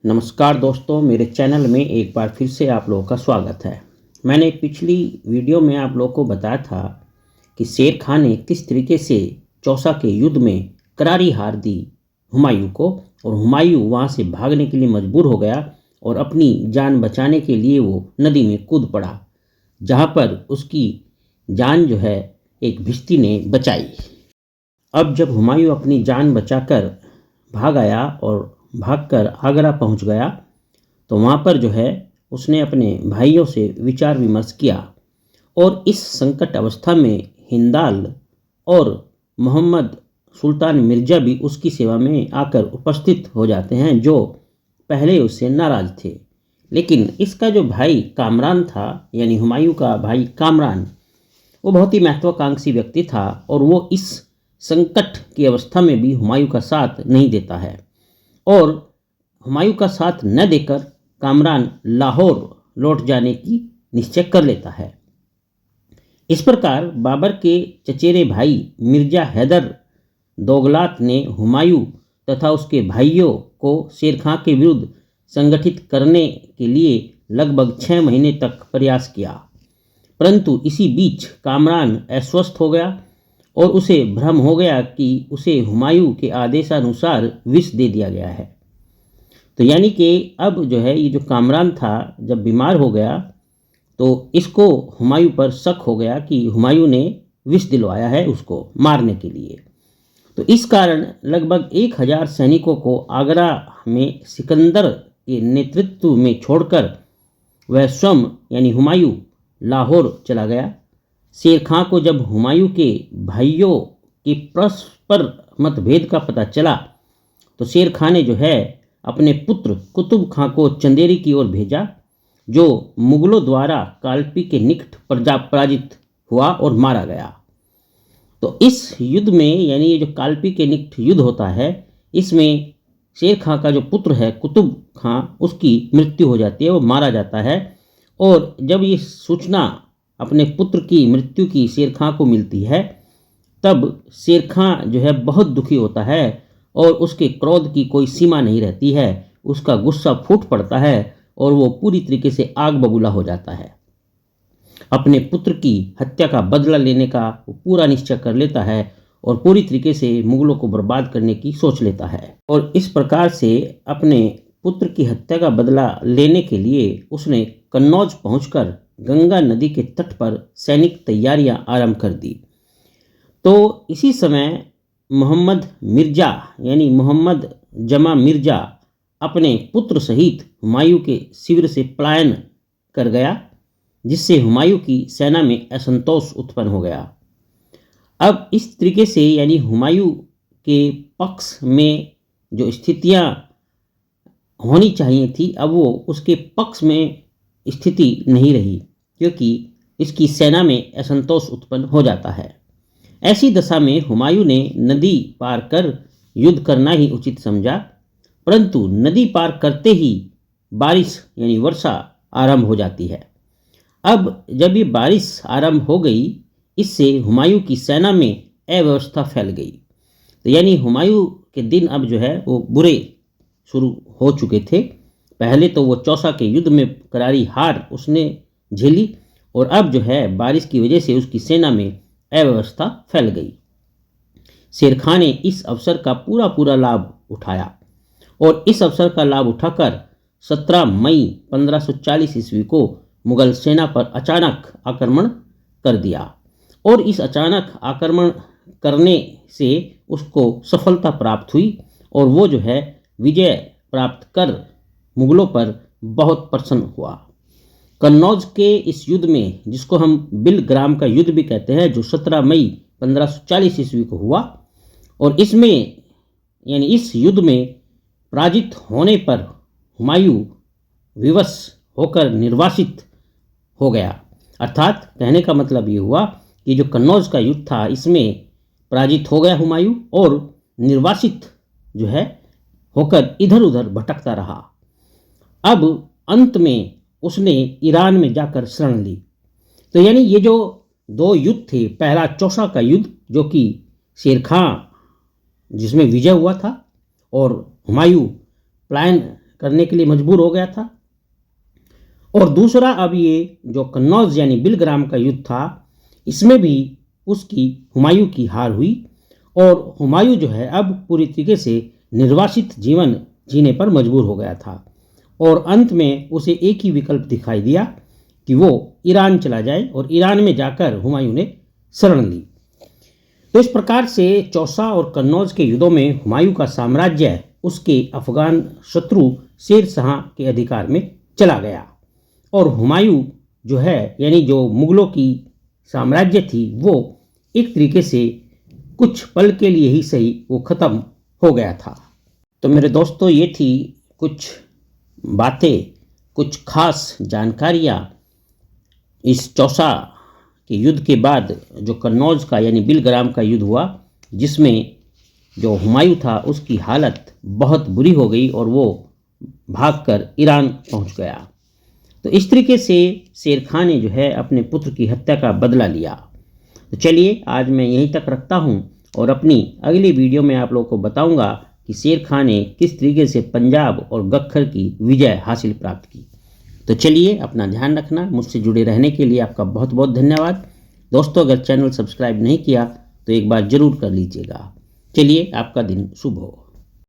नमस्कार दोस्तों, मेरे चैनल में एक बार फिर से आप लोगों का स्वागत है। मैंने पिछली वीडियो में आप लोगों को बताया था कि शेर खान ने किस तरीके से चौसा के युद्ध में करारी हार दी हुमायूं को, और हुमायूं वहां से भागने के लिए मजबूर हो गया और अपनी जान बचाने के लिए वो नदी में कूद पड़ा, जहां पर उसकी जान जो है एक भिश्ती ने बचाई। अब जब हुमायूं अपनी जान बचाकर भाग आया और भागकर आगरा पहुंच गया, तो वहां पर जो है उसने अपने भाइयों से विचार विमर्श किया, और इस संकट अवस्था में हिंदाल और मोहम्मद सुल्तान मिर्जा भी उसकी सेवा में आकर उपस्थित हो जाते हैं, जो पहले उससे नाराज थे। लेकिन इसका जो भाई कामरान था, यानी हुमायूं का भाई कामरान, वो बहुत ही महत्वाकांक्षी व्यक्ति था, और वो इस संकट की अवस्था में भी हुमायूं का साथ नहीं देता है, और हुमायूं का साथ न देकर कामरान लाहौर लौट जाने की निश्चय कर लेता है। इस प्रकार बाबर के चचेरे भाई मिर्जा हैदर दोगलात ने हुमायूं तथा उसके भाइयों को शेर खां के विरुद्ध संगठित करने के लिए लगभग 6 महीने तक प्रयास किया, परंतु इसी बीच कामरान अस्वस्थ हो गया और उसे भ्रम हो गया कि उसे हुमायूं के आदेशानुसार विष दे दिया गया है। तो यानी कि अब जो है ये जो कामरान था, जब बीमार हो गया तो इसको हुमायूं पर शक हो गया कि हुमायूं ने विष दिलवाया है उसको मारने के लिए। तो इस कारण लगभग 1000 सैनिकों को आगरा में सिकंदर के नेतृत्व में छोड़कर वह स्वयं यानी हुमायूं लाहौर चला गया। शेर खां को जब हुमायूं के भाइयों के परस्पर मतभेद का पता चला, तो शेर खां ने जो है अपने पुत्र कुतुब खां को चंदेरी की ओर भेजा, जो मुगलों द्वारा कालपी के निकट पराजित हुआ और मारा गया। तो इस युद्ध में, यानी ये जो कालपी के निकट युद्ध होता है, इसमें शेर खां का जो पुत्र है कुतुब खां, उसकी मृत्यु हो जाती है, वो मारा जाता है। और जब ये सूचना अपने पुत्र की मृत्यु की शेर खां को मिलती है, तब शेर खां जो है बहुत दुखी होता है और उसके क्रोध की कोई सीमा नहीं रहती है। उसका गुस्सा फूट पड़ता है और वो पूरी तरीके से आग बबूला हो जाता है। अपने पुत्र की हत्या का बदला लेने का वो पूरा निश्चय कर लेता है और पूरी तरीके से मुगलों को बर्बाद करने की सोच लेता है। और इस प्रकार से अपने पुत्र की हत्या का बदला लेने के लिए उसने कन्नौज पहुंचकर गंगा नदी के तट पर सैनिक तैयारियां आरंभ कर दी। तो इसी समय मोहम्मद मिर्जा यानी मोहम्मद जमा मिर्जा अपने पुत्र सहित हुमायूं के शिविर से पलायन कर गया, जिससे हुमायूं की सेना में असंतोष उत्पन्न हो गया। अब इस तरीके से यानी हुमायूं के पक्ष में जो स्थितियां होनी चाहिए थी, अब वो उसके पक्ष में स्थिति नहीं रही, क्योंकि इसकी सेना में असंतोष उत्पन्न हो जाता है। ऐसी दशा में हुमायूं ने नदी पार कर युद्ध करना ही उचित समझा, परंतु नदी पार करते ही बारिश यानी वर्षा आरंभ हो जाती है। अब जब ये बारिश आरंभ हो गई, इससे हुमायूं की सेना में अव्यवस्था फैल गई। तो यानी हुमायूं के दिन अब जो है वो बुरे शुरू हो चुके थे। पहले तो वो चौसा के युद्ध में करारी हार उसने झेली, और अब जो है बारिश की वजह से उसकी सेना में अव्यवस्था फैल गई। शेर खां ने इस अवसर का पूरा लाभ उठाया, और इस अवसर का लाभ उठाकर 17 मई 1540 ईस्वी को मुगल सेना पर अचानक आक्रमण कर दिया, और इस अचानक आक्रमण करने से उसको सफलता प्राप्त हुई, और वो जो है विजय प्राप्त कर मुगलों पर बहुत प्रसन्न हुआ। कन्नौज के इस युद्ध में, जिसको हम बिलग्राम का युद्ध भी कहते हैं, जो 17 मई 1540 ईस्वी को हुआ, और इसमें यानी इस युद्ध में पराजित होने पर हुमायूं विवश होकर निर्वासित हो गया। अर्थात कहने का मतलब ये हुआ कि जो कन्नौज का युद्ध था, इसमें पराजित हो गया हुमायूं, और निर्वासित जो है होकर इधर उधर भटकता रहा। अब अंत में उसने ईरान में जाकर शरण ली। तो यानी ये जो दो युद्ध थे, पहला चौसा का युद्ध जो कि शेर खां जिसमें विजय हुआ था, और हुमायूं पलायन करने के लिए मजबूर हो गया था। और दूसरा, अब ये जो कन्नौज यानी बिलग्राम का युद्ध था, इसमें भी उसकी हुमायूं की हार हुई और हुमायूं जो है अब पूरी तरीके से निर्वासित जीवन जीने पर मजबूर हो गया था। और अंत में उसे एक ही विकल्प दिखाई दिया कि वो ईरान चला जाए और ईरान में जाकर हुमायूं ने शरण ली। तो इस प्रकार से चौसा और कन्नौज के युद्धों में हुमायूं का साम्राज्य उसके अफगान शत्रु शेर शाह के अधिकार में चला गया और हुमायूं जो है यानी जो मुगलों की साम्राज्य थी वो एक तरीके से कुछ पल के लिए ही सही वो ख़त्म हो गया था। तो मेरे दोस्तों, ये थी कुछ बातें, कुछ खास जानकारियाँ इस चौसा के युद्ध के बाद जो कन्नौज का यानी बिलग्राम का युद्ध हुआ, जिसमें जो हुमायूं था उसकी हालत बहुत बुरी हो गई और वो भागकर ईरान पहुंच गया। तो इस तरीके से शेर खां ने जो है अपने पुत्र की हत्या का बदला लिया। तो चलिए आज मैं यहीं तक रखता हूं और अपनी अगली वीडियो में आप लोगों को बताऊंगा कि शेर खां ने किस तरीके से पंजाब और गख्खर की विजय हासिल प्राप्त की। तो चलिए अपना ध्यान रखना। मुझसे जुड़े रहने के लिए आपका बहुत बहुत धन्यवाद। दोस्तों, अगर चैनल सब्सक्राइब नहीं किया तो एक बार ज़रूर कर लीजिएगा। चलिए, आपका दिन शुभ हो।